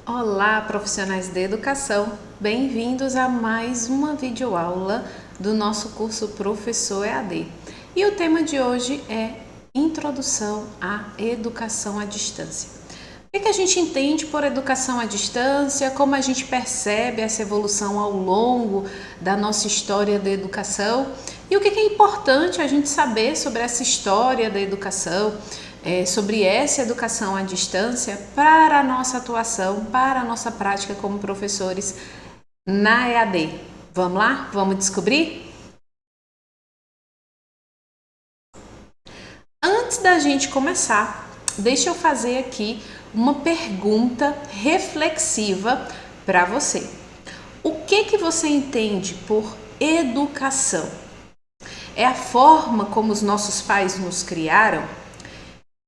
Olá, profissionais de educação! Bem-vindos a mais uma videoaula do nosso curso Professor EAD. E o tema de hoje é Introdução à Educação à Distância. O que a gente entende por educação à distância, como a gente percebe essa evolução ao longo da nossa história da educação e o que é importante a gente saber sobre essa história da educação, sobre essa educação à distância para a nossa atuação, para a nossa prática como professores na EAD. Vamos lá? Vamos descobrir? Antes da gente começar, deixa eu fazer aqui uma pergunta reflexiva para você. O que você entende por educação? É a forma como os nossos pais nos criaram?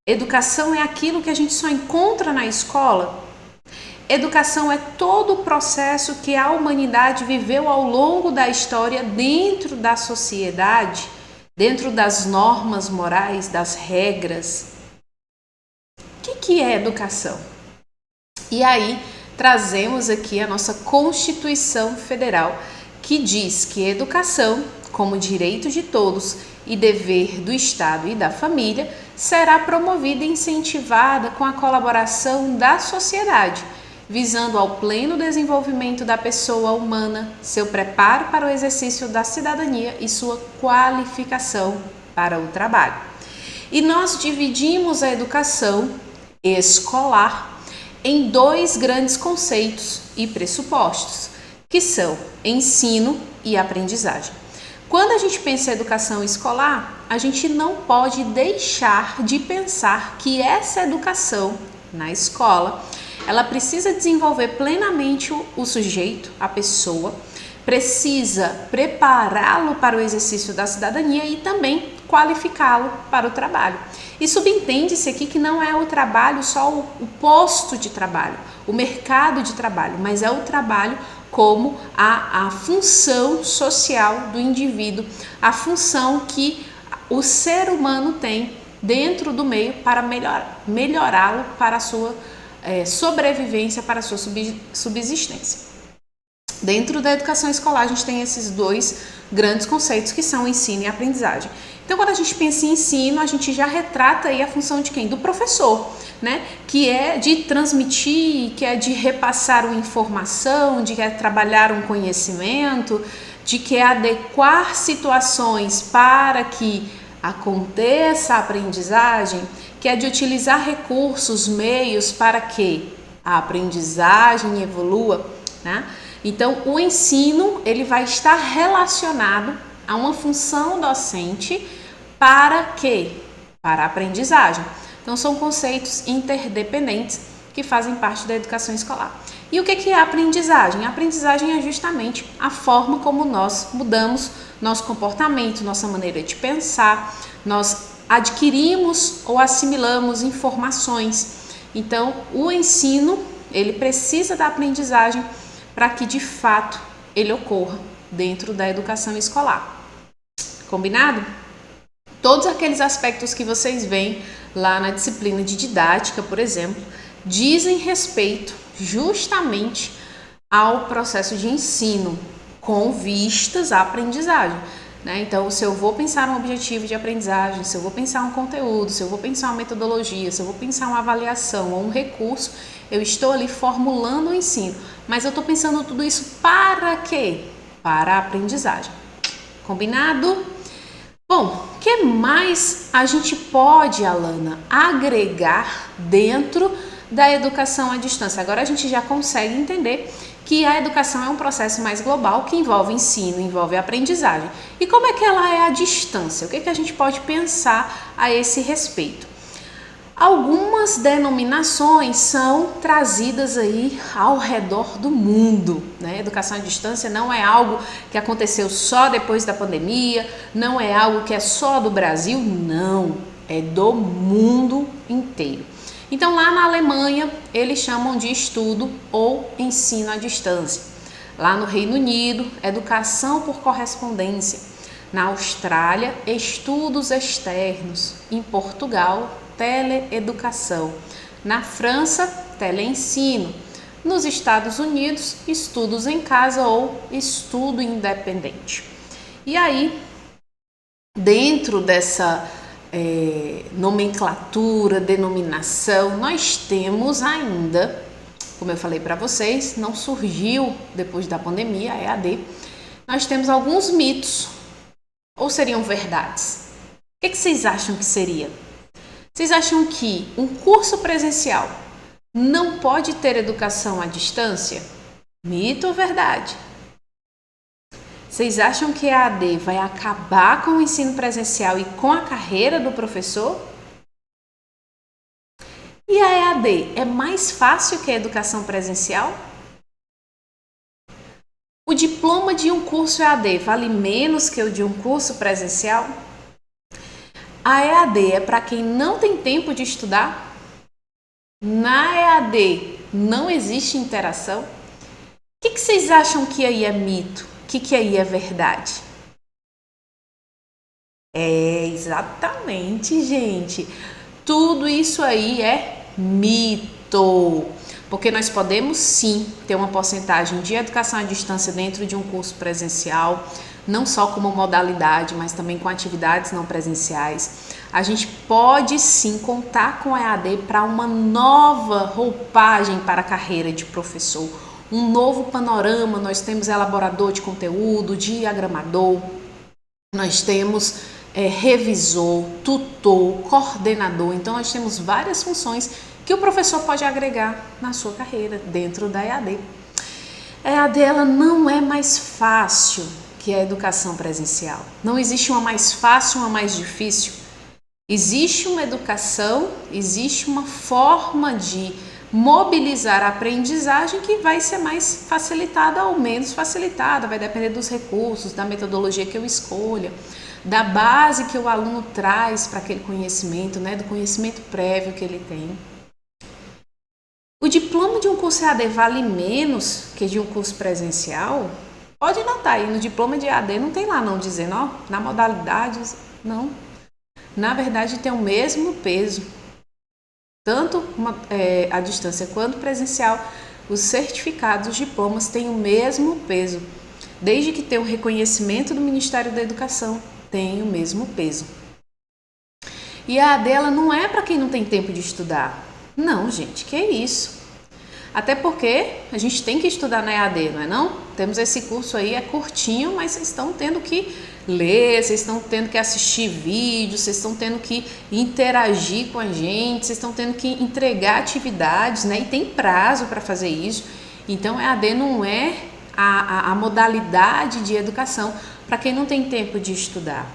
Educação é aquilo que a gente só encontra na escola? Educação é todo o processo que a humanidade viveu ao longo da história dentro da sociedade, dentro das normas morais, das regras. O que é educação? E aí trazemos aqui a nossa Constituição Federal, que diz que educação, como direito de todos e dever do Estado e da família, será promovida e incentivada com a colaboração da sociedade, visando ao pleno desenvolvimento da pessoa humana, seu preparo para o exercício da cidadania e sua qualificação para o trabalho. E nós dividimos a educação escolar em dois grandes conceitos e pressupostos, que são ensino e aprendizagem. Quando a gente pensa em educação escolar, a gente não pode deixar de pensar que essa educação na escola, ela precisa desenvolver plenamente o sujeito, a pessoa, precisa prepará-lo para o exercício da cidadania e também qualificá-lo para o trabalho. E subentende-se aqui que não é o trabalho só o posto de trabalho, o mercado de trabalho, mas é o trabalho como a função social do indivíduo, a função que o ser humano tem dentro do meio para melhorá-lo para a sua sobrevivência, para a sua subsistência. Dentro da educação escolar, a gente tem esses dois grandes conceitos que são ensino e aprendizagem. Então, quando a gente pensa em ensino, a gente já retrata aí a função de quem? Do professor, né? Que é de transmitir, que é de repassar uma informação, de trabalhar um conhecimento, de que é adequar situações para que aconteça a aprendizagem, que é de utilizar recursos, meios para que a aprendizagem evolua, né? Então, o ensino ele vai estar relacionado a uma função docente para quê? Para a aprendizagem. Então, são conceitos interdependentes que fazem parte da educação escolar. E o que é a aprendizagem? A aprendizagem é justamente a forma como nós mudamos nosso comportamento, nossa maneira de pensar, nós adquirimos ou assimilamos informações. Então, o ensino, ele precisa da aprendizagem para que de fato ele ocorra dentro da educação escolar. Combinado? Todos aqueles aspectos que vocês veem lá na disciplina de didática, por exemplo, dizem respeito justamente ao processo de ensino com vistas à aprendizagem. Então, se eu vou pensar um objetivo de aprendizagem, se eu vou pensar um conteúdo, se eu vou pensar uma metodologia, se eu vou pensar uma avaliação ou um recurso, eu estou ali formulando o ensino. Mas eu estou pensando tudo isso para quê? Para a aprendizagem. Combinado? Bom, o que mais a gente pode, Alana, agregar dentro da educação à distância? Agora a gente já consegue entender que a educação é um processo mais global que envolve ensino, envolve aprendizagem. E como é que ela é à distância? O que a gente pode pensar a esse respeito? Algumas denominações são trazidas aí ao redor do mundo, né? Educação à distância não é algo que aconteceu só depois da pandemia, não é algo que é só do Brasil, não, é do mundo inteiro. Então, lá na Alemanha, eles chamam de estudo ou ensino à distância. Lá no Reino Unido, educação por correspondência. Na Austrália, estudos externos. Em Portugal, teleeducação. Na França, teleensino. nos Estados Unidos, estudos em casa ou estudo independente. E aí, dentro dessa nomenclatura, denominação, nós temos ainda, como eu falei para vocês, não surgiu depois da pandemia, a EAD, nós temos alguns mitos, ou seriam verdades? O que vocês acham que seria? Vocês acham que um curso presencial não pode ter educação à distância? Mito ou verdade? Vocês acham que a EAD vai acabar com o ensino presencial e com a carreira do professor? E a EAD é mais fácil que a educação presencial? O diploma de um curso EAD vale menos que o de um curso presencial? A EAD é para quem não tem tempo de estudar? Na EAD não existe interação? O que vocês acham que aí é mito? O que aí é verdade? É, exatamente, gente. Tudo isso aí é mito. Porque nós podemos sim ter uma porcentagem de educação à distância dentro de um curso presencial, não só como modalidade, mas também com atividades não presenciais. A gente pode sim contar com a EAD para uma nova roupagem para a carreira de professor, um novo panorama. Nós temos elaborador de conteúdo, diagramador, nós temos revisor, tutor, coordenador. Então nós temos várias funções que o professor pode agregar na sua carreira dentro da EAD. A EAD ela não é mais fácil que a educação presencial. Não existe uma mais fácil, uma mais difícil. Existe uma educação, existe uma forma de mobilizar a aprendizagem que vai ser mais facilitada ou menos facilitada, vai depender dos recursos, da metodologia que eu escolha, da base que o aluno traz para aquele conhecimento, né, do conhecimento prévio que ele tem. O diploma de um curso EAD vale menos que de um curso presencial? Pode notar aí, no diploma de EAD não tem lá não dizendo, ó, na modalidade, não. Na verdade tem o mesmo peso, tanto a distância quanto presencial. Os certificados, os diplomas têm o mesmo peso, desde que tenha o reconhecimento do Ministério da Educação, tem o mesmo peso. E a EAD ela não é para quem não tem tempo de estudar. Não, gente, que isso? Até porque a gente tem que estudar na EAD, não é não? Temos esse curso aí, é curtinho, mas vocês estão tendo que ler, vocês estão tendo que assistir vídeos, vocês estão tendo que interagir com a gente, vocês estão tendo que entregar atividades, né? E tem prazo para fazer isso. Então, a EAD não é a modalidade de educação para quem não tem tempo de estudar.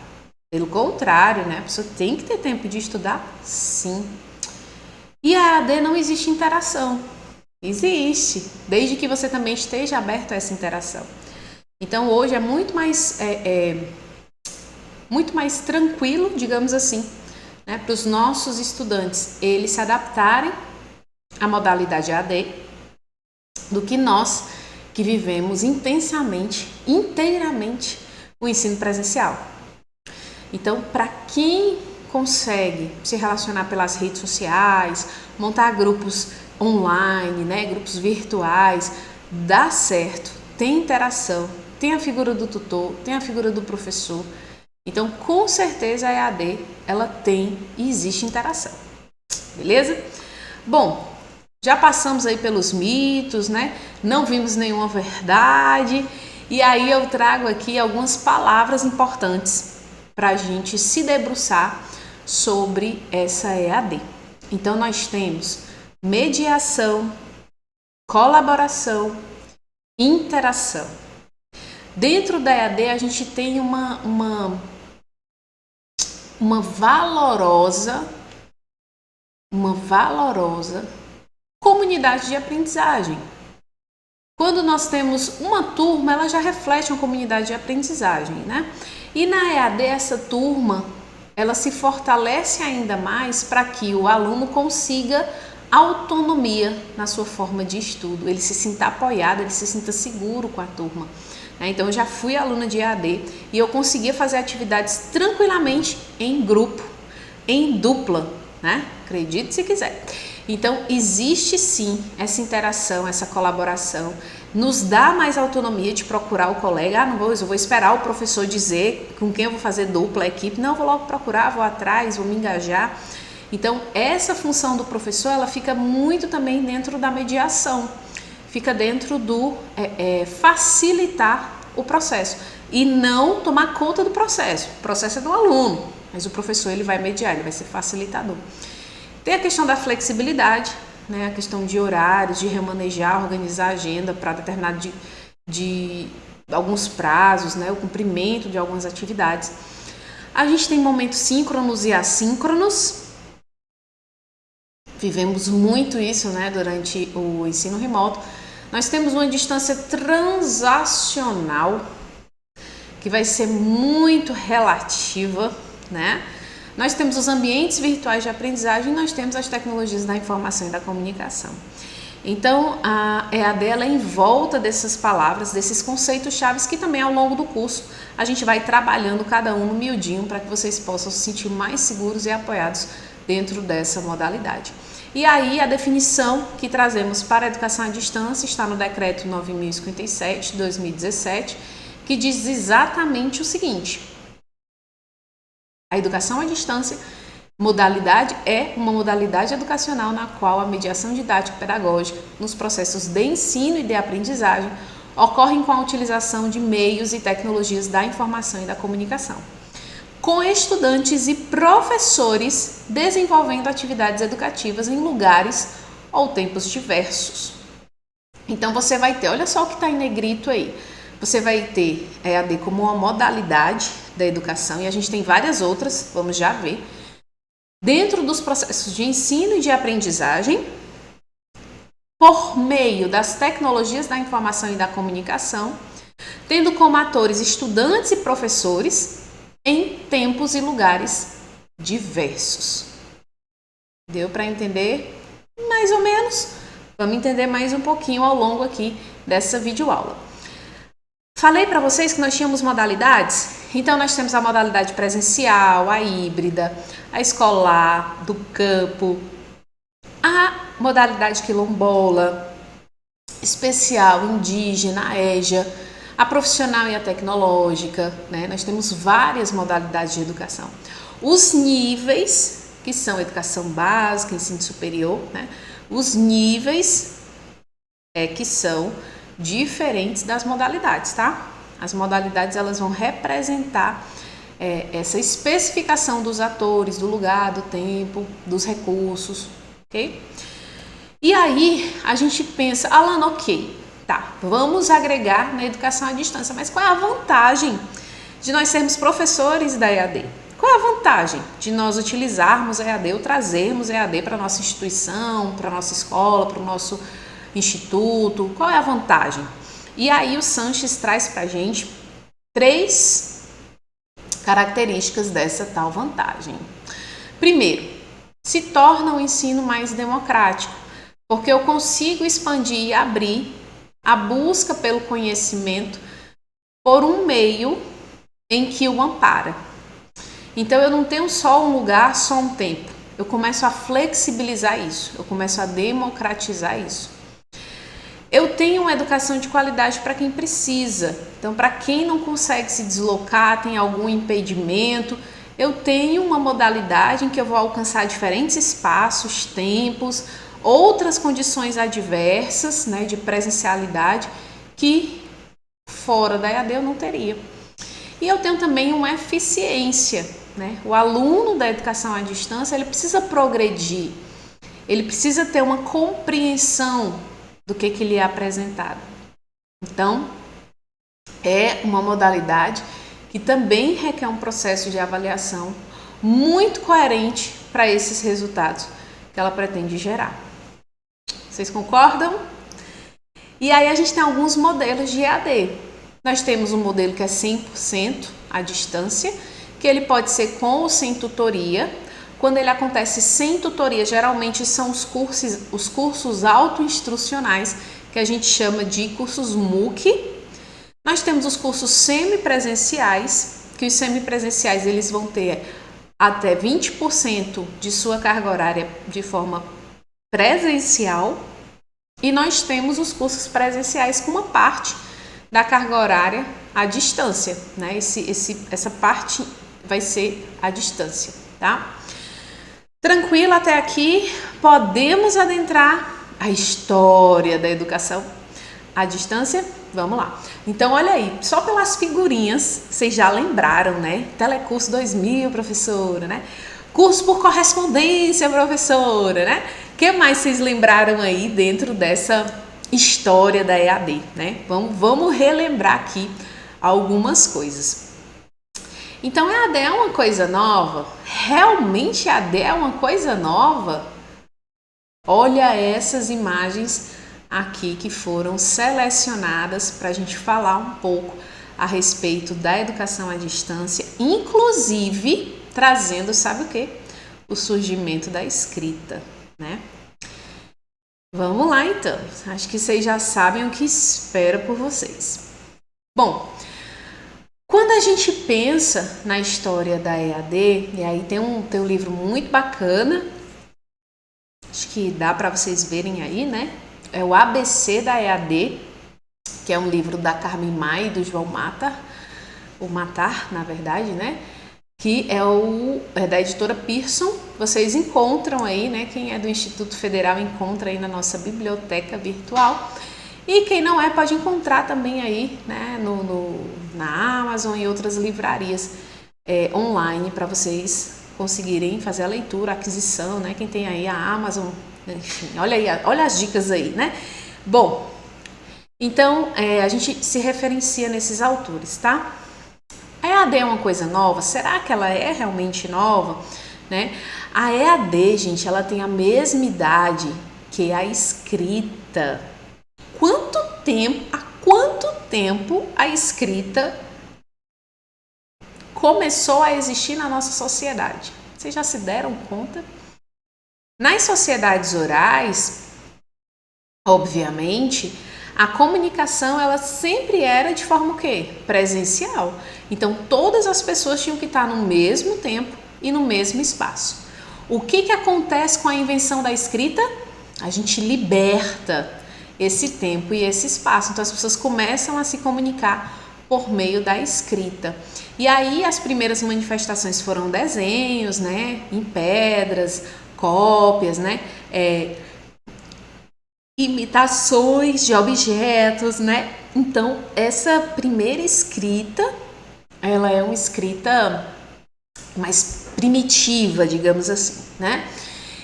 Pelo contrário, né? A pessoa tem que ter tempo de estudar, sim. E a EAD não existe interação. Existe, desde que você também esteja aberto a essa interação. Então, hoje é muito mais tranquilo, digamos assim, né, para os nossos estudantes eles se adaptarem à modalidade EAD do que nós que vivemos intensamente, inteiramente o ensino presencial. Então, para quem consegue se relacionar pelas redes sociais, montar grupos online, né, grupos virtuais, dá certo, tem interação, tem a figura do tutor, tem a figura do professor. Então, com certeza a EAD, ela tem e existe interação. Beleza? Bom, já passamos aí pelos mitos, né? Não vimos nenhuma verdade. E aí eu trago aqui algumas palavras importantes para a gente se debruçar sobre essa EAD. Então, nós temos mediação, colaboração, interação. Dentro da EAD a gente tem uma valorosa comunidade de aprendizagem. Quando nós temos uma turma, ela já reflete uma comunidade de aprendizagem, né? E na EAD essa turma, ela se fortalece ainda mais para que o aluno consiga autonomia na sua forma de estudo, ele se sinta apoiado, ele se sinta seguro com a turma. Então, eu já fui aluna de EAD e eu conseguia fazer atividades tranquilamente em grupo, em dupla, né? Acredite se quiser. Então, existe sim essa interação, essa colaboração, nos dá mais autonomia de procurar o colega. Não vou, eu vou esperar o professor dizer com quem eu vou fazer dupla equipe. Não, eu vou logo procurar, vou atrás, vou me engajar. Então, essa função do professor, ela fica muito também dentro da mediação, fica dentro do facilitar o processo e não tomar conta do processo. O processo é do aluno, mas o professor ele vai mediar, ele vai ser facilitador. Tem a questão da flexibilidade, né? A questão de horários, de remanejar, organizar a agenda para determinado de alguns prazos, né? O cumprimento de algumas atividades. A gente tem momentos síncronos e assíncronos. Vivemos muito isso, né, durante o ensino remoto. Nós temos uma distância transacional, que vai ser muito relativa, né? Nós temos os ambientes virtuais de aprendizagem e nós temos as tecnologias da informação e da comunicação. Então, a EAD ela é em volta dessas palavras, desses conceitos chaves que também ao longo do curso a gente vai trabalhando cada um no miudinho para que vocês possam se sentir mais seguros e apoiados dentro dessa modalidade. E aí a definição que trazemos para a educação à distância está no decreto 9.057 de 2017, que diz exatamente o seguinte: a educação à distância modalidade é uma modalidade educacional na qual a mediação didático-pedagógica nos processos de ensino e de aprendizagem ocorrem com a utilização de meios e tecnologias da informação e da comunicação, com estudantes e professores desenvolvendo atividades educativas em lugares ou tempos diversos. Então você vai ter, olha só o que está em negrito aí, você vai ter a EAD como uma modalidade da educação, e a gente tem várias outras, vamos já ver, dentro dos processos de ensino e de aprendizagem, por meio das tecnologias da informação e da comunicação, tendo como atores estudantes e professores em tempos e lugares diversos. Deu para entender? Mais ou menos? Vamos entender mais um pouquinho ao longo aqui dessa videoaula. Falei para vocês que nós tínhamos modalidades? Então nós temos a modalidade presencial, a híbrida, a escolar, do campo, a modalidade quilombola, especial, indígena, a EJA, a profissional e a tecnológica, né? Nós temos várias modalidades de educação. Os níveis, que são educação básica, ensino superior, né? Os níveis que são diferentes das modalidades, tá? As modalidades elas vão representar essa especificação dos atores, do lugar, do tempo, dos recursos, ok? E aí a gente pensa, Alana, ok, tá, vamos agregar na educação à distância, mas qual é a vantagem de nós sermos professores da EAD? Qual é a vantagem de nós utilizarmos a EAD ou trazermos a EAD para a nossa instituição, para a nossa escola, para o nosso instituto? Qual é a vantagem? E aí o Sanches traz para a gente 3 características dessa tal vantagem. Primeiro, se torna o ensino mais democrático, porque eu consigo expandir e abrir a busca pelo conhecimento por um meio em que o ampara. Então eu não tenho só um lugar, só um tempo. Eu começo a flexibilizar isso, eu começo a democratizar isso. Eu tenho uma educação de qualidade para quem precisa. Então, para quem não consegue se deslocar, tem algum impedimento, eu tenho uma modalidade em que eu vou alcançar diferentes espaços, tempos, outras condições adversas, né, de presencialidade que fora da EAD eu não teria. E eu tenho também uma eficiência, né? O aluno da educação à distância, ele precisa progredir, ele precisa ter uma compreensão do que lhe é apresentado. Então, é uma modalidade que também requer um processo de avaliação muito coerente para esses resultados que ela pretende gerar. Vocês concordam? E aí a gente tem alguns modelos de EAD. Nós temos um modelo que é 100% à distância, que ele pode ser com ou sem tutoria. Quando ele acontece sem tutoria, geralmente são os cursos autoinstrucionais, que a gente chama de cursos MOOC. Nós temos os cursos semipresenciais, que os semipresenciais eles vão ter até 20% de sua carga horária de forma presencial e nós temos os cursos presenciais com uma parte da carga horária à distância, né? Essa parte vai ser à distância, tá? Tranquilo até aqui? Podemos adentrar a história da educação à distância? Vamos lá. Então, olha aí, só pelas figurinhas, vocês já lembraram, né? Telecurso 2000, professora, né? Curso por correspondência, professora, né? O que mais vocês lembraram aí dentro dessa história da EAD, né? Vamos relembrar aqui algumas coisas. Então, EAD é uma coisa nova? Realmente EAD é uma coisa nova? Olha essas imagens aqui que foram selecionadas para a gente falar um pouco a respeito da educação à distância, inclusive trazendo, sabe o quê? O surgimento da escrita, né? Vamos lá então, acho que vocês já sabem o que espera por vocês. Bom, quando a gente pensa na história da EAD, e aí tem um livro muito bacana, acho que dá para vocês verem aí, né? É o ABC da EAD, que é um livro da Carmen Mai e do João Matar, na verdade, né? Que é da editora Pearson. Vocês encontram aí, né? Quem é do Instituto Federal encontra aí na nossa biblioteca virtual. E quem não é, pode encontrar também aí, né? Na Amazon e outras livrarias online para vocês conseguirem fazer a leitura, a aquisição, né? Quem tem aí a Amazon, enfim, olha as dicas aí, né? Bom, então a gente se referencia nesses autores, tá? A EAD é uma coisa nova? Será que ela é realmente nova? Né? A EAD, gente, ela tem a mesma idade que a escrita. Há quanto tempo a escrita começou a existir na nossa sociedade? Vocês já se deram conta? Nas sociedades orais, obviamente, a comunicação ela sempre era de forma o quê? Presencial. Então, todas as pessoas tinham que estar no mesmo tempo e no mesmo espaço. O que acontece com a invenção da escrita? A gente liberta esse tempo e esse espaço. Então, as pessoas começam a se comunicar por meio da escrita. E aí, as primeiras manifestações foram desenhos, né? Em pedras, cópias, né? Imitações de objetos, né? Então, essa primeira escrita, ela é uma escrita mais primitiva, digamos assim, né?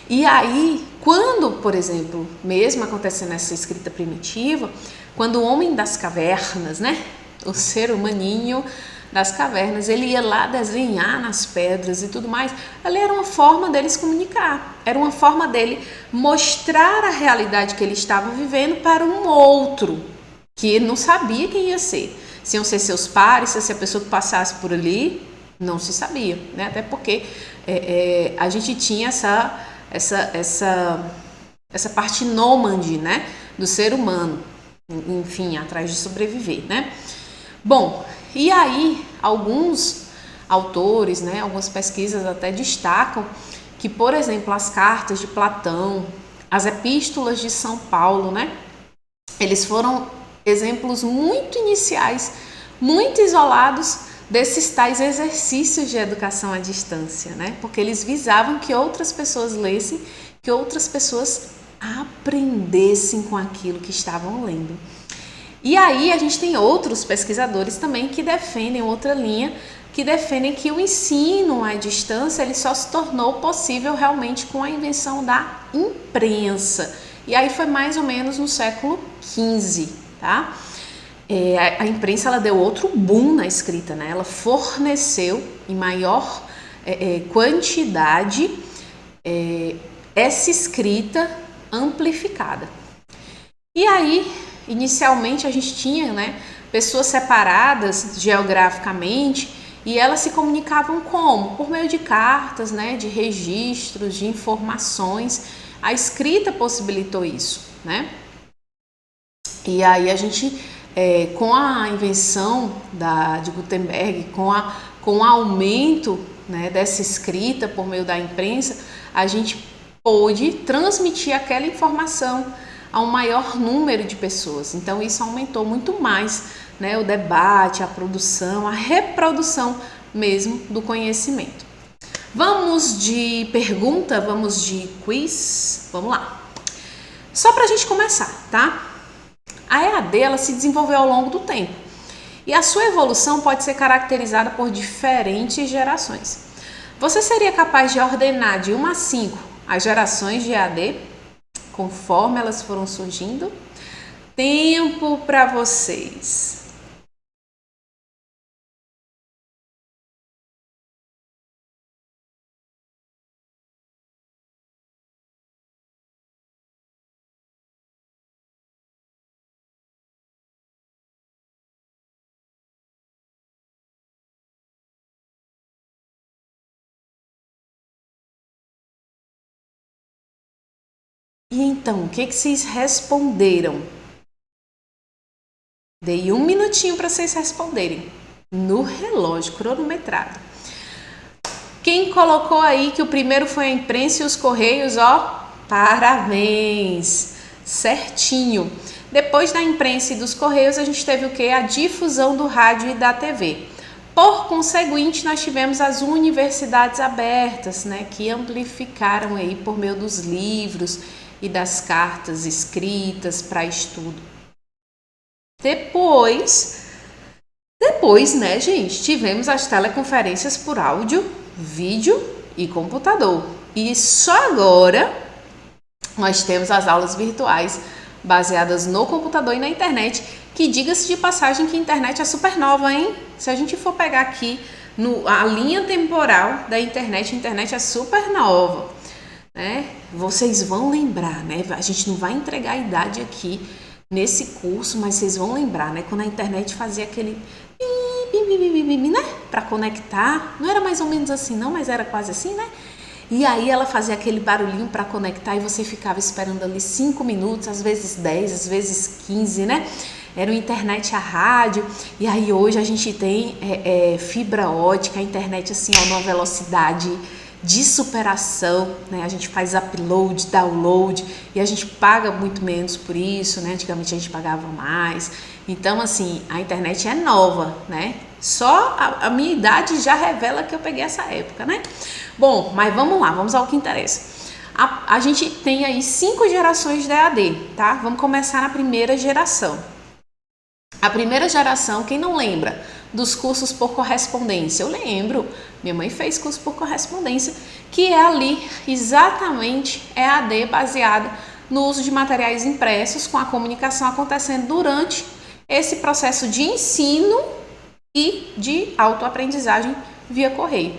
E aí, quando, por exemplo, mesmo acontecendo essa escrita primitiva, quando o homem das cavernas, né? O ser humaninho das cavernas, ele ia lá desenhar nas pedras e tudo mais, ali era uma forma dele se comunicar, era uma forma dele mostrar a realidade que ele estava vivendo para um outro, que ele não sabia quem ia ser. Se iam ser seus pares, se a pessoa que passasse por ali, não se sabia, né? Até porque a gente tinha essa parte nômade, né? Do ser humano, enfim, atrás de sobreviver, né? Bom, e aí alguns autores, né, algumas pesquisas até destacam que, por exemplo, as cartas de Platão, as epístolas de São Paulo, né, eles foram exemplos muito iniciais, muito isolados desses tais exercícios de educação à distância, né, porque eles visavam que outras pessoas lessem, que outras pessoas aprendessem com aquilo que estavam lendo. E aí a gente tem outros pesquisadores também que defendem outra linha, que defendem que o ensino à distância ele só se tornou possível realmente com a invenção da imprensa. E aí foi mais ou menos no século XV, tá? A imprensa ela deu outro boom na escrita, né? Ela forneceu em maior quantidade essa escrita amplificada. E aí, inicialmente a gente tinha, né, pessoas separadas geograficamente e elas se comunicavam como? Por meio de cartas, né, de registros, de informações. A escrita possibilitou isso, né? E aí a gente, com a invenção de Gutenberg, com o aumento, né, dessa escrita por meio da imprensa, a gente pôde transmitir aquela informação a um maior número de pessoas. Então isso aumentou muito mais, né, o debate, a produção, a reprodução mesmo do conhecimento. Vamos de pergunta, vamos de quiz, vamos lá. Só para a gente começar, tá? A EAD ela se desenvolveu ao longo do tempo e a sua evolução pode ser caracterizada por diferentes gerações. Você seria capaz de ordenar de 1 a 5 as gerações de EAD conforme elas foram surgindo? Tempo para vocês. E então, o que vocês responderam? Dei 1 minutinho para vocês responderem no relógio cronometrado. Quem colocou aí que o primeiro foi a imprensa e os correios, ó, parabéns, certinho. Depois da imprensa e dos correios, a gente teve o que? A difusão do rádio e da TV. Por conseguinte, nós tivemos as universidades abertas, né, que amplificaram aí por meio dos livros e das cartas escritas para estudo. Depois, né, gente, tivemos as teleconferências por áudio, vídeo e computador. E só agora nós temos as aulas virtuais baseadas no computador e na internet, que diga-se de passagem que a internet é super nova, hein? Se a gente for pegar aqui a linha temporal da internet, a internet é super nova, né? Vocês vão lembrar, né? A gente não vai entregar a idade aqui nesse curso, mas vocês vão lembrar, né? Quando a internet fazia aquele né? Para conectar, não era mais ou menos assim não, mas era quase assim, né? E aí ela fazia aquele barulhinho para conectar e você ficava esperando ali 5 minutos, às vezes 10, às vezes 15, né? Era uma internet a rádio. E aí hoje a gente tem fibra ótica, a internet assim a uma velocidade de superação, né? A gente faz upload, download e a gente paga muito menos por isso, né? Antigamente a gente pagava mais. Então, assim, a internet é nova, né? Só a minha idade já revela que eu peguei essa época, né? Bom, mas vamos lá, vamos ao que interessa. A gente tem aí 5 gerações de EAD, tá? Vamos começar na primeira geração. A primeira geração, quem não lembra dos cursos por correspondência? Eu lembro, minha mãe fez curso por correspondência, que é ali exatamente EAD baseado no uso de materiais impressos, com a comunicação acontecendo durante esse processo de ensino e de autoaprendizagem via correio.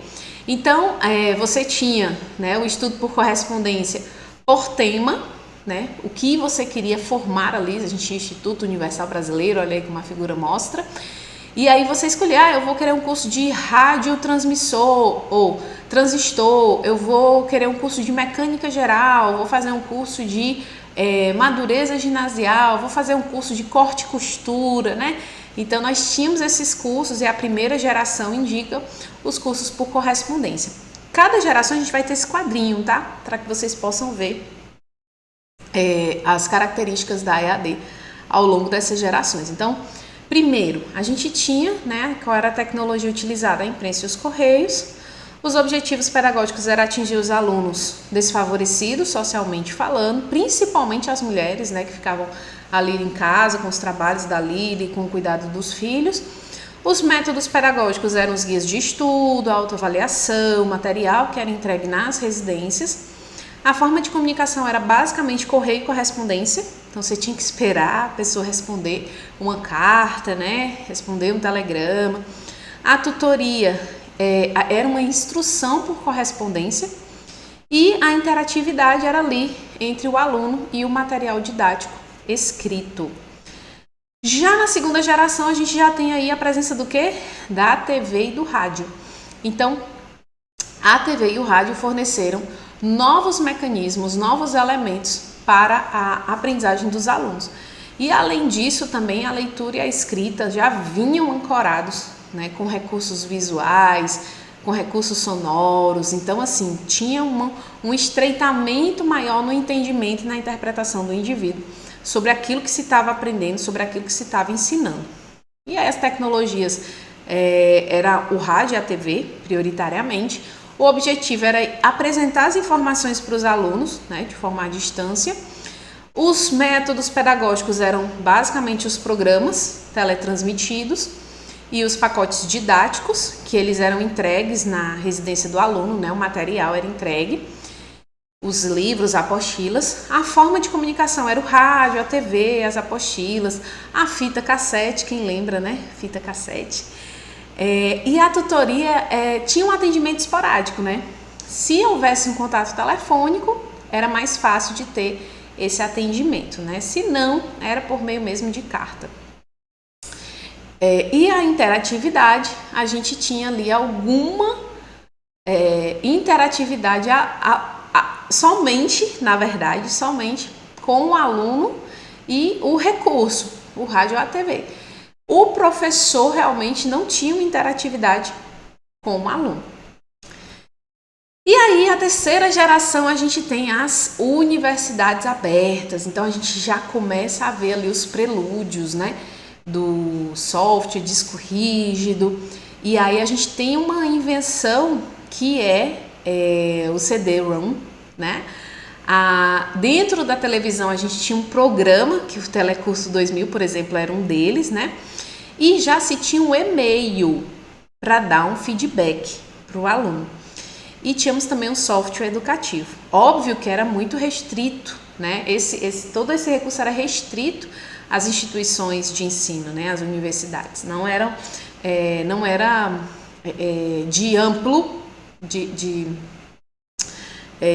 Então, você tinha, né, o estudo por correspondência por tema, né, o que você queria formar ali. A gente tinha Instituto Universal Brasileiro, olha aí como a figura mostra. E aí você escolhia, eu vou querer um curso de radiotransmissor ou transistor, eu vou querer um curso de mecânica geral, vou fazer um curso de madureza ginasial, vou fazer um curso de corte e costura, né? Então nós tínhamos esses cursos e a primeira geração indica os cursos por correspondência. Cada geração a gente vai ter esse quadrinho, tá? Para que vocês possam ver as características da EAD ao longo dessas gerações. Então, primeiro, a gente tinha, né, qual era a tecnologia utilizada? A imprensa e os correios. Os objetivos pedagógicos eram atingir os alunos desfavorecidos, socialmente falando, principalmente as mulheres, né, que ficavam ali em casa com os trabalhos da lida e com o cuidado dos filhos. Os métodos pedagógicos eram os guias de estudo, autoavaliação, material que era entregue nas residências. A forma de comunicação era basicamente correio e correspondência, então você tinha que esperar a pessoa responder uma carta, né, responder um telegrama. A tutoria era uma instrução por correspondência e a interatividade era ali entre o aluno e o material didático escrito. Já na segunda geração a gente já tem aí a presença do quê? Da TV e do rádio. Então, a TV e o rádio forneceram novos mecanismos, novos elementos para a aprendizagem dos alunos. E além disso, também a leitura e a escrita já vinham ancorados, né, com recursos visuais, com recursos sonoros. Então, assim, tinha um estreitamento maior no entendimento e na interpretação do indivíduo sobre aquilo que se estava aprendendo, sobre aquilo que se estava ensinando. E aí as tecnologias, era o rádio e a TV, prioritariamente. O objetivo era apresentar as informações para os alunos, né, de forma à distância. Os métodos pedagógicos eram basicamente os programas teletransmitidos e os pacotes didáticos, que eles eram entregues na residência do aluno, né, o material era entregue, os livros, apostilas. A forma de comunicação era o rádio, a TV, as apostilas, a fita cassete, quem lembra, né? Fita cassete. E a tutoria tinha um atendimento esporádico, né? Se houvesse um contato telefônico, era mais fácil de ter esse atendimento, né? Se não, era por meio mesmo de carta. E a interatividade, a gente tinha ali alguma interatividade somente, na verdade, somente com o aluno e o recurso, o rádio ou a TV. O professor realmente não tinha uma interatividade com o aluno. E aí, a terceira geração, a gente tem as universidades abertas. Então, a gente já começa a ver ali os prelúdios, né, do software, disco rígido. E aí, a gente tem uma invenção que é o CD-ROM, né? Dentro da televisão, a gente tinha um programa, que o Telecurso 2000, por exemplo, era um deles, né? E já se tinha um e-mail para dar um feedback para o aluno. E tínhamos também um software educativo. Óbvio que era muito restrito, né? Todo esse recurso era restrito às instituições de ensino, né? Às universidades. Não era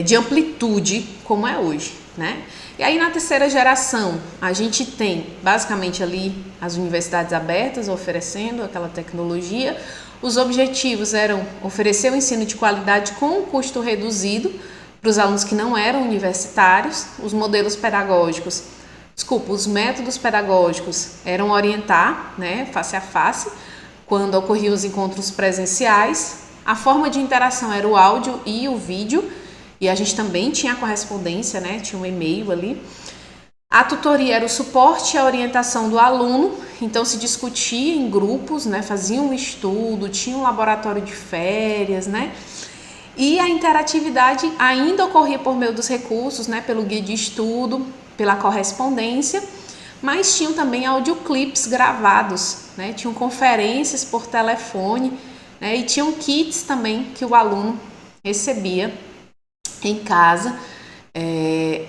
de amplitude como é hoje, né? E aí na terceira geração a gente tem basicamente ali as universidades abertas oferecendo aquela tecnologia. Os objetivos eram oferecer um ensino de qualidade com um custo reduzido para os alunos que não eram universitários. Os métodos pedagógicos eram orientar, né, face a face, quando ocorriam os encontros presenciais. A forma de interação era o áudio e o vídeo, e a gente também tinha a correspondência, né, tinha um e-mail ali. A tutoria era o suporte e a orientação do aluno, então se discutia em grupos, né, fazia um estudo, tinha um laboratório de férias, né, e a interatividade ainda ocorria por meio dos recursos, né, pelo guia de estudo, pela correspondência, mas tinham também audioclips gravados, né, tinham conferências por telefone, né, e tinham kits também que o aluno recebia em casa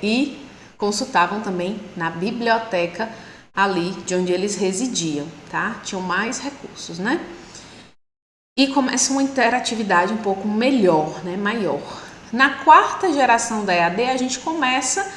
e consultavam também na biblioteca ali de onde eles residiam, tá? Tinham mais recursos, né? E começa uma interatividade um pouco melhor, né? Maior. Na quarta geração da EAD, a gente começa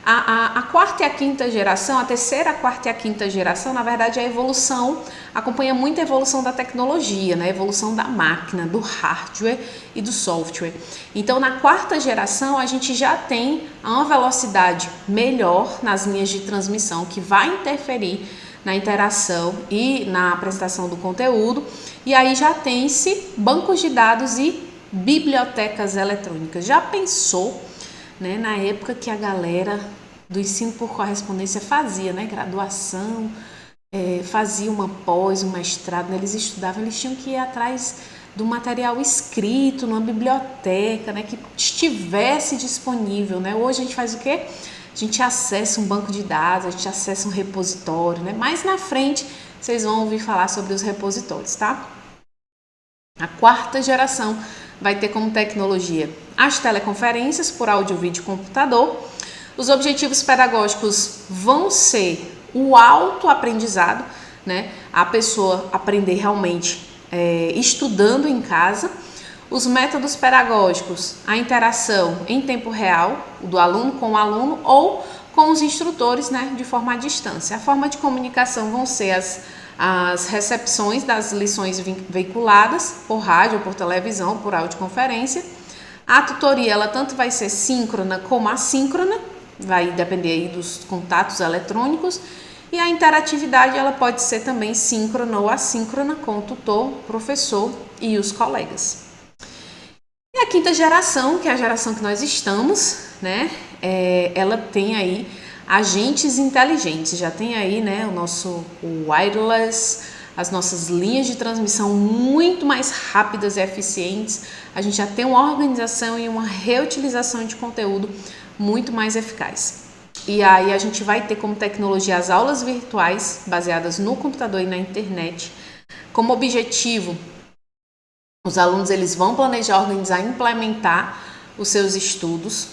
a quarta e a quinta geração, a terceira, a quarta e a quinta geração, na verdade, a evolução acompanha muito a evolução da tecnologia, né? A evolução da máquina, do hardware e do software. Então, na quarta geração, a gente já tem uma velocidade melhor nas linhas de transmissão, que vai interferir na interação e na apresentação do conteúdo. E aí já tem-se bancos de dados e bibliotecas eletrônicas. Já pensou, né, na época que a galera do ensino por correspondência fazia, né, graduação, fazia uma pós, um mestrado, né, eles estudavam, eles tinham que ir atrás do material escrito numa biblioteca, né, que estivesse disponível, né? Hoje a gente faz o quê? A gente acessa um banco de dados, a gente acessa um repositório, né? Mais na frente vocês vão ouvir falar sobre os repositórios, tá? A quarta geração vai ter como tecnologia as teleconferências por áudio, vídeo e computador. Os objetivos pedagógicos vão ser o autoaprendizado, né? A pessoa aprender realmente estudando em casa. Os métodos pedagógicos, a interação em tempo real, do aluno com o aluno ou com os instrutores, né, de forma à distância. A forma de comunicação vão ser as recepções das lições veiculadas por rádio, por televisão, por audioconferência. A tutoria, ela tanto vai ser síncrona como assíncrona, vai depender aí dos contatos eletrônicos. E a interatividade, ela pode ser também síncrona ou assíncrona com o tutor, professor e os colegas. E a quinta geração, que é a geração que nós estamos, né? Ela tem aí agentes inteligentes, já tem aí, né, o wireless, as nossas linhas de transmissão muito mais rápidas e eficientes, a gente já tem uma organização e uma reutilização de conteúdo muito mais eficaz. E aí a gente vai ter como tecnologia as aulas virtuais baseadas no computador e na internet. Como objetivo, os alunos eles vão planejar, organizar e implementar os seus estudos.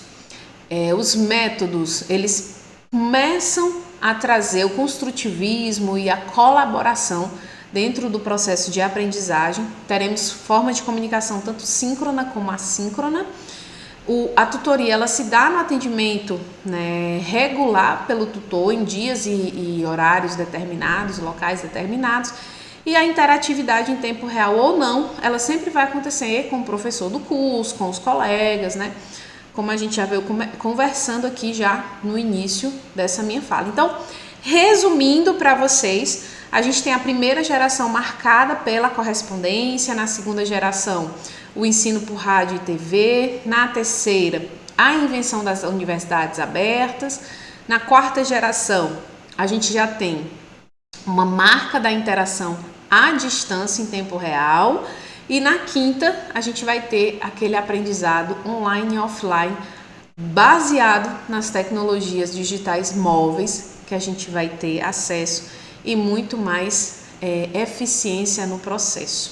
Os métodos, eles começam a trazer o construtivismo e a colaboração dentro do processo de aprendizagem. Teremos forma de comunicação tanto síncrona como assíncrona. A tutoria ela se dá no atendimento, né, regular pelo tutor em dias e horários determinados, locais determinados. E a interatividade em tempo real ou não, ela sempre vai acontecer com o professor do curso, com os colegas, né? Como a gente já veio conversando aqui já no início dessa minha fala. Então, resumindo para vocês, a gente tem a primeira geração marcada pela correspondência, na segunda geração o ensino por rádio e TV, na terceira a invenção das universidades abertas, na quarta geração a gente já tem uma marca da interação à distância em tempo real. E na quinta, a gente vai ter aquele aprendizado online e offline baseado nas tecnologias digitais móveis que a gente vai ter acesso e muito mais eficiência no processo.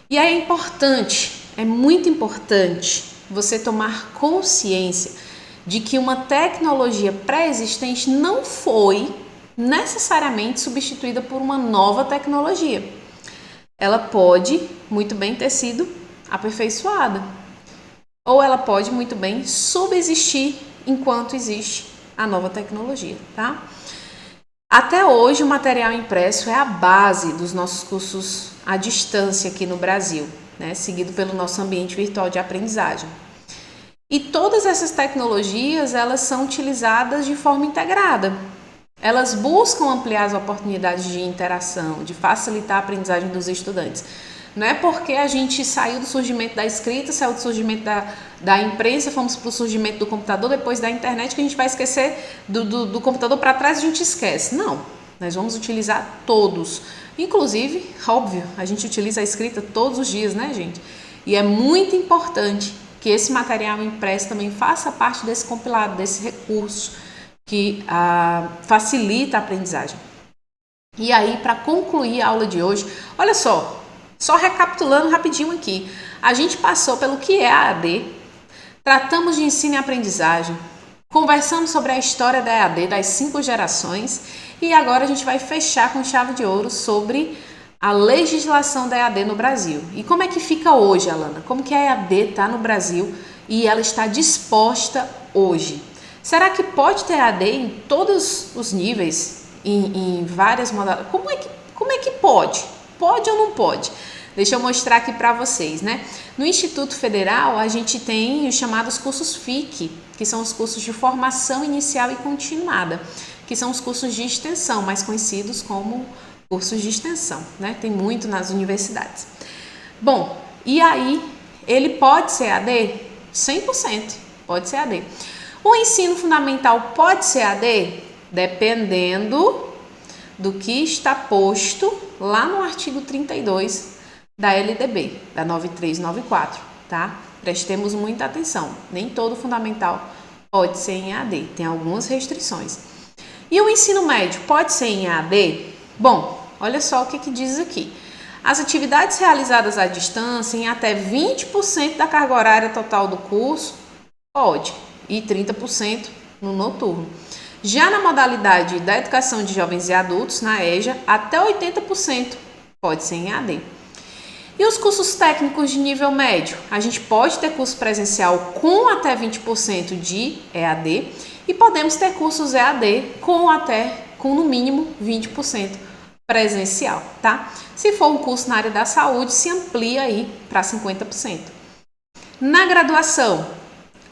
E é muito importante você tomar consciência de que uma tecnologia pré-existente não foi necessariamente substituída por uma nova tecnologia. Ela pode muito bem ter sido aperfeiçoada, ou ela pode muito bem subsistir enquanto existe a nova tecnologia, tá? Até hoje o material impresso é a base dos nossos cursos à distância aqui no Brasil, né? Seguido pelo nosso ambiente virtual de aprendizagem. E todas essas tecnologias, elas são utilizadas de forma integrada. Elas buscam ampliar as oportunidades de interação, de facilitar a aprendizagem dos estudantes. Não é porque a gente saiu do surgimento da escrita, saiu do surgimento da imprensa, fomos para o surgimento do computador, depois da internet, que a gente vai esquecer do computador para trás, a gente esquece. Não, nós vamos utilizar todos. Inclusive, óbvio, a gente utiliza a escrita todos os dias, né, gente? E é muito importante que esse material impresso também faça parte desse compilado, desse recurso que facilita a aprendizagem. E aí, para concluir a aula de hoje, olha só recapitulando rapidinho aqui, a gente passou pelo que é a EAD, tratamos de ensino e aprendizagem, conversamos sobre a história da EAD, das 5 gerações, e agora a gente vai fechar com chave de ouro sobre a legislação da EAD no Brasil. E como é que fica hoje, Alana? Como que a EAD está no Brasil e ela está disposta hoje? Será que pode ter EAD em todos os níveis, em várias modalidades? Como é que pode? Pode ou não pode? Deixa eu mostrar aqui para vocês, né? No Instituto Federal, a gente tem os chamados cursos FIC, que são os cursos de formação inicial e continuada, que são os cursos de extensão, mais conhecidos como cursos de extensão, né? Tem muito nas universidades. Bom, e aí, ele pode ser EAD? 100% pode ser EAD. O ensino fundamental pode ser EAD? Dependendo do que está posto lá no artigo 32 da LDB, da 9394, tá? Prestemos muita atenção, nem todo fundamental pode ser em EAD, tem algumas restrições. E o ensino médio pode ser em EAD? Bom, olha só o que diz aqui. As atividades realizadas à distância em até 20% da carga horária total do curso, pode, e 30% no noturno. Já na modalidade da educação de jovens e adultos, na EJA, até 80% pode ser em EAD. E os cursos técnicos de nível médio? A gente pode ter curso presencial com até 20% de EAD e podemos ter cursos EAD com no mínimo 20% presencial, tá? Se for um curso na área da saúde, se amplia aí para 50%. Na graduação,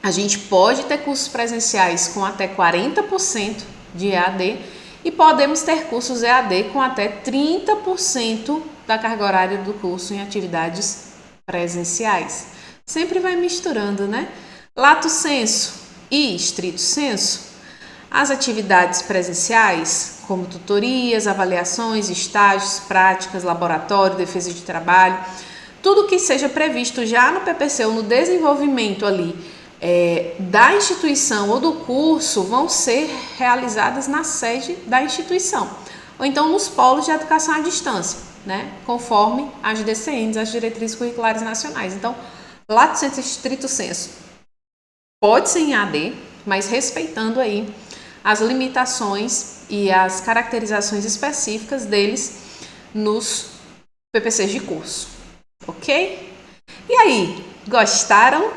a gente pode ter cursos presenciais com até 40% de EAD e podemos ter cursos EAD com até 30% da carga horária do curso em atividades presenciais. sempre vai misturando, né? Lato sensu e estrito sensu, as atividades presenciais, como tutorias, avaliações, estágios, práticas, laboratório, defesa de trabalho, tudo que seja previsto já no PPC ou no desenvolvimento ali da instituição ou do curso vão ser realizadas na sede da instituição, ou então nos polos de educação à distância, né? Conforme as DCNs, as diretrizes curriculares nacionais. Então, lato sensu e estrito sensu pode ser em AD, mas respeitando aí as limitações e as caracterizações específicas deles nos PPCs de curso, ok? E aí, gostaram?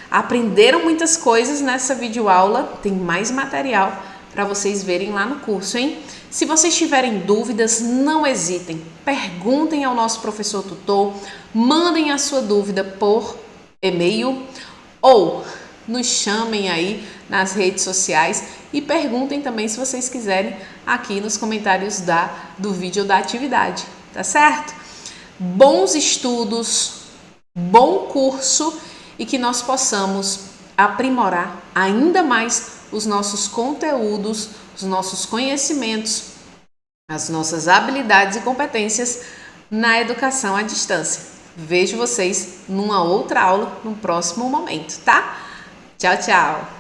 Aprenderam muitas coisas nessa videoaula? Tem mais material para vocês verem lá no curso, hein? Se vocês tiverem dúvidas, não hesitem, perguntem ao nosso professor tutor, mandem a sua dúvida por e-mail ou nos chamem aí nas redes sociais e perguntem também se vocês quiserem aqui nos comentários do vídeo da atividade, tá certo? Bons estudos, bom curso e que nós possamos aprimorar ainda mais os nossos conteúdos, os nossos conhecimentos, as nossas habilidades e competências na educação à distância. Vejo vocês numa outra aula, no próximo momento, tá? Tchau, tchau!